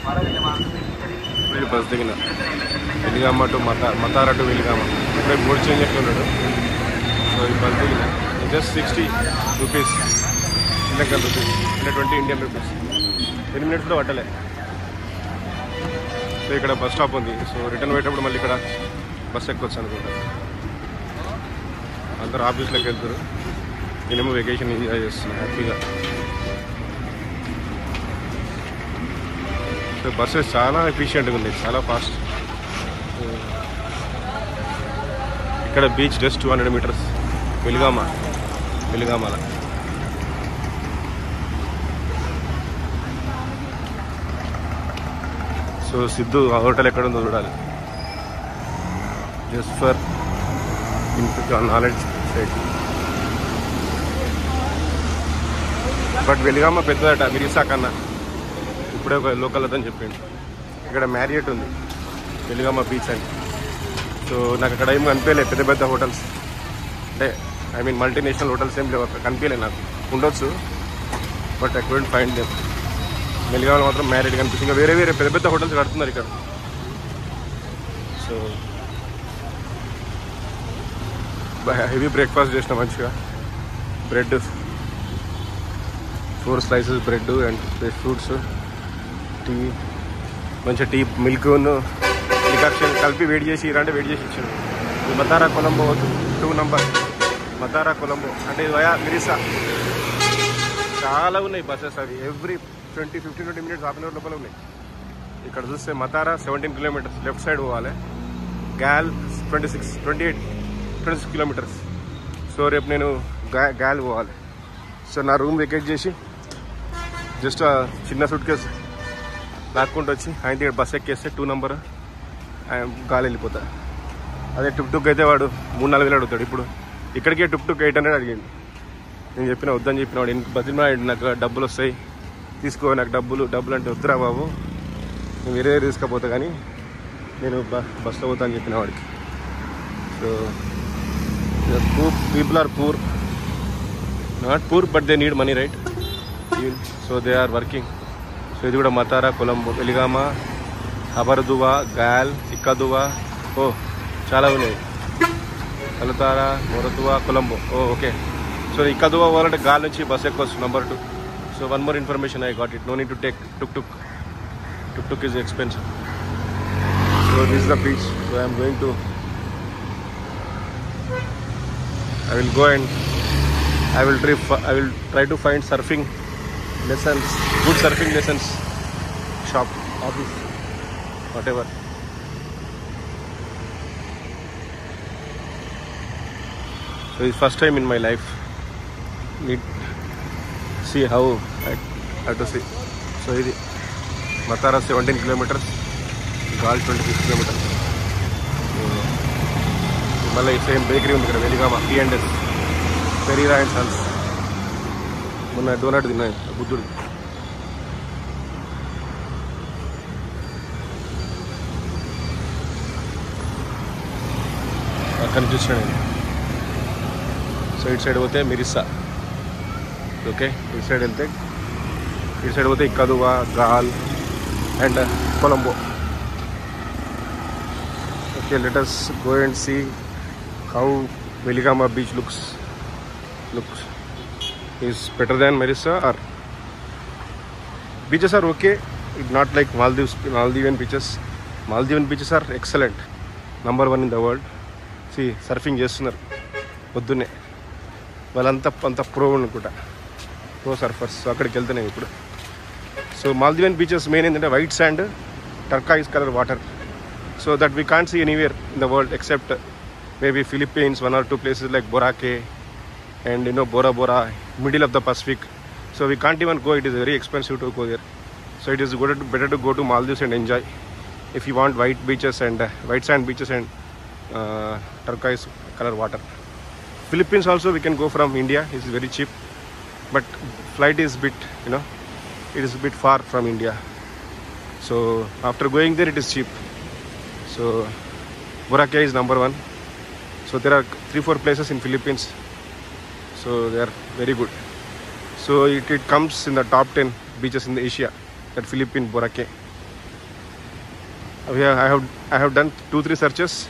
ఇప్పుడు బస్ దిగిన వెలిగామ to మతారా to వెలిగామ. ఇప్పుడే బోర్డు చేంజ్ చేస్తున్నాడు. సో ఈ బస్ దిగిన జస్ట్ 60 రూపీస్ శ్రీలంకన్ రూపీస్, అంటే 20 ఇండియన్ రూపీస్. 10 minutesలో పట్టలే. సో ఇక్కడ బస్ స్టాప్ ఉంది. సో రిటర్న్ పోయేటప్పుడు మళ్ళీ ఇక్కడ బస్ ఎక్కొచ్చు అనుకుంటా. అందరూ ఆఫీస్లోకి వెళ్తారు. నేనేమో వెకేషన్ ఎంజాయ్ చేస్తున్నాను హ్యాపీగా. సో బస్సెస్ చాలా ఎఫిషియెంట్గా ఉంది, చాలా ఫాస్ట్. ఇక్కడ బీచ్ జస్ట్ 200 meters వెలిగామల. సో సిద్ధు హోటల్ ఎక్కడ ఉందో చూడాలి. Just for knowledge sake. But Weligama పెద్దదట మిరిసా కన్నా. ఇప్పుడే ఒక లోకల్ అతను చెప్పిండు ఇక్కడ మ్యారియట్ ఉంది వెలిగామ బీచ్ అని. సో నాకు అక్కడ ఏం కనిపించలేదు పెద్ద పెద్ద హోటల్స్, అంటే ఐ మీన్ మల్టీనేషనల్ హోటల్స్ ఏం లేవు అక్కడ, కనిపించలేదు. నాకు ఉండొచ్చు but I couldn't find them. వెలిగామలో మాత్రం మ్యారియట్ కనిపిస్తుంది. ఇంకా వేరే వేరే పెద్ద పెద్ద హోటల్స్ కడుతున్నారు ఇక్కడ. సో హెవీ బ్రేక్ఫాస్ట్ చేసిన మంచిగా. Bread 4 slices bread and fruits, tea, మంచిగా టీ, మిల్క్ డికాక్షన్ కలిపి వెయిట్ చేసి ఇరంటే వెయిట్ చేసి ఇచ్చాను. మతారా కొలంబో 2 number మతారా కొలంబో, అంటే ఇది వయా మిరిసా. చాలా ఉన్నాయి బస్సెస్. అవి ఎవ్రీ 15-20 minutes, ½ an hour లోపల ఉన్నాయి. ఇక్కడ చూస్తే మతారా 17 kilometers లెఫ్ట్ సైడ్ పోవాలి. గాల్ 26 kilometers. సో రేపు నేను గాల్ పోవాలి. సో నా రూమ్ వెకేట్ చేసి జస్ట్ చిన్న సూట్ కేసు లాక్కుంటూ వచ్చి ఆయన దగ్గర బస్ ఎక్కేస్తే 2 number గాలి వెళ్ళిపోతా. అదే టుక్ అయితే వాడు 3-4 వేలు అడుగుతాడు. ఇప్పుడు ఇక్కడికే టుక్ 800 అడిగింది. నేను చెప్పిన వద్దని చెప్పిన వాడు బతిమాడు, నాకు డబ్బులు వస్తాయి తీసుకో, నాకు డబ్బులు అంటే వద్దురా బాబు, నేను వేరే తీసుకపోతా కానీ నేను బస్లో పోతా అని చెప్పిన వాడికి. So people are poor, not poor but they need money, right? So they are working. So ఇది కూడా మతారా కొలంబో, వెలిగామ, అబర్దువా, గాల్, ఇక్కదువా, ఓ చాలా ఉన్నాయి. కలుతారా, మొరతువా, కొలంబో. ఓకే. సో ఇక్కదువా పోవాలంటే గాల్ నుంచి బస్ ఎక్కొచ్చు number 2. So one more information I got it, no need to take tuk is expensive. So this is the beach. So I am going to, I will go and I will try to find surfing lessons, good surfing lessons shop, office, whatever. So it's first time in my life. Need see how I have to see. So ఇది మతారా 17 kilometers, gall 26 kilometers. మళ్ళీ same bakery ఉంది ఇక్కడ వెలిగామ, P&S, Perera and Sons. మొన్న donut తిన్నాను బుద్ధుడు. అక్కడ చూసాను. So ఇటు సైడ్ పోతే మిరిసా, ఓకే. ఇటు సైడ్ వెళ్తే పోతే Hikkaduwa, Galle and Colombo. Okay, let us go and see how Weligama beach looks. Is better than Marissa, or beaches are okay, not like Maldivian beaches. Maldivian beaches are excellent, number 1 in the world. See, surfing చేస్తున్నారు పొద్దున్నే. వాళ్ళంతా pro అనుకుంటా, pro Surfers. So అక్కడికి వెళ్తున్నాయి ఇప్పుడు. So Maldivian beaches main ఏంటంటే white sand, turquoise colour water. So that we can't see anywhere in the world except maybe Philippines, 1 or 2 places like Boracay and Bora Bora, middle of the Pacific. So we can't even go, it is very expensive to go there. So it is better to go to Maldives and enjoy if you want white beaches and white sand beaches and turquoise color water. Philippines also we can go from India, it is very cheap, but flight is bit, it is a bit far from India. So after going there it is cheap. So Boracay is number 1. So there are 3-4 places in Philippines. So they are very good. So it comes in the top 10 beaches in Asia, that Philippine Boracay. I have done 2-3 searches,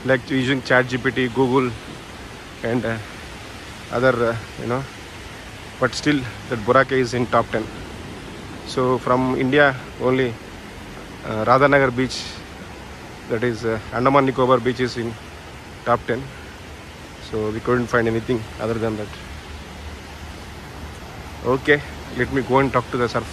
like using ChatGPT, Google, and other but still that Boracay is in top 10. So from India only Radhanagar beach, that is Andaman Nicobar beach, is in top 10. So we couldn't find anything other than that. Okay, let me go and talk to the surf.